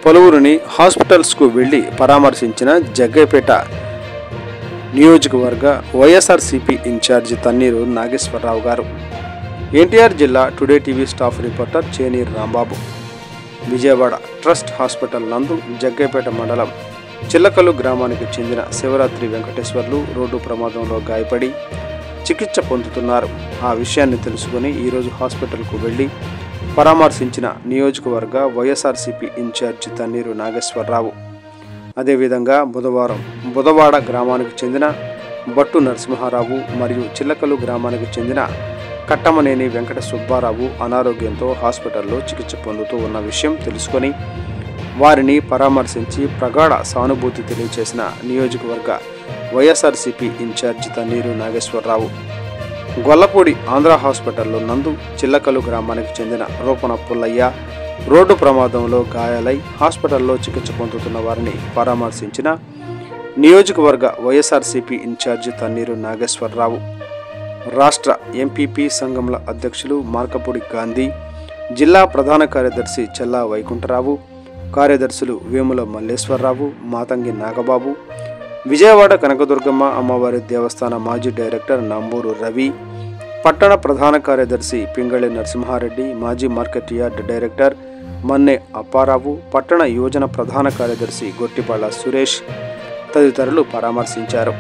పలువురిని హాస్పిటల్స్కు వెళ్లి పరామర్శించిన జగ్గైపేట నియోజకవర్గ వైఎస్ఆర్సీపీ ఇన్ఛార్జి తన్నీరు నాగేశ్వరరావు గారు. ఎన్టీఆర్ జిల్లా టుడే టీవీ స్టాఫ్ రిపోర్టర్ చేనీరు రాంబాబు. విజయవాడ ట్రస్ట్ హాస్పిటల్ నందు జగ్గైపేట మండలం చిల్లకల్లు గ్రామానికి చెందిన శివరాత్రి వెంకటేశ్వర్లు రోడ్డు ప్రమాదంలో గాయపడి చికిత్స పొందుతున్నారు. ఆ విషయాన్ని తెలుసుకుని ఈరోజు హాస్పిటల్కు వెళ్లి పరామర్శించిన నియోజకవర్గ వైఎస్ఆర్సీపీ ఇన్ఛార్జి తన్నీరు నాగేశ్వరరావు. అదేవిధంగా బుధవాడ గ్రామానికి చెందిన బట్టు నరసింహారావు మరియు చిల్లకల్లు గ్రామానికి చెందిన కట్టమనేని వెంకట సుబ్బారావు అనారోగ్యంతో హాస్పిటల్లో చికిత్స పొందుతూ ఉన్న విషయం తెలుసుకొని వారిని పరామర్శించి ప్రగాఢ సానుభూతి తెలియజేసిన నియోజకవర్గ వైఎస్ఆర్సీపీ ఇన్ఛార్జి తన్నీరు నాగేశ్వరరావు. గొల్లపూడి ఆంధ్ర హాస్పిటల్లో నందు చిల్లకల్లు గ్రామానికి చెందిన రూపన పుల్లయ్య రోడ్డు ప్రమాదంలో గాయాలై హాస్పిటల్లో చికిత్స పొందుతున్న వారిని పరామర్శించిన నియోజకవర్గ వైఎస్ఆర్సీపీ ఇన్ఛార్జి తన్నీరు నాగేశ్వరరావు. రాష్ట్ర ఎంపీపీ సంఘంల అధ్యక్షులు మార్కపూడి గాంధీ, జిల్లా ప్రధాన కార్యదర్శి చెల్లా వైకుంఠరావు, కార్యదర్శులు వేముల మల్లేశ్వరరావు, మాతంగి నాగబాబు, విజయవాడ కనకదుర్గమ్మ అమ్మవారి దేవస్థాన మాజీ డైరెక్టర్ నంబూరు రవి, పట్టణ ప్రధాన కార్యదర్శి పింగళి నరసింహారెడ్డి, మాజీ market yard director Manne Apparao, పట్టణ యువజన ప్రధాన కార్యదర్శి గొట్టిపాళ్ల సురేష్ తదితరులు పరామర్శించారు.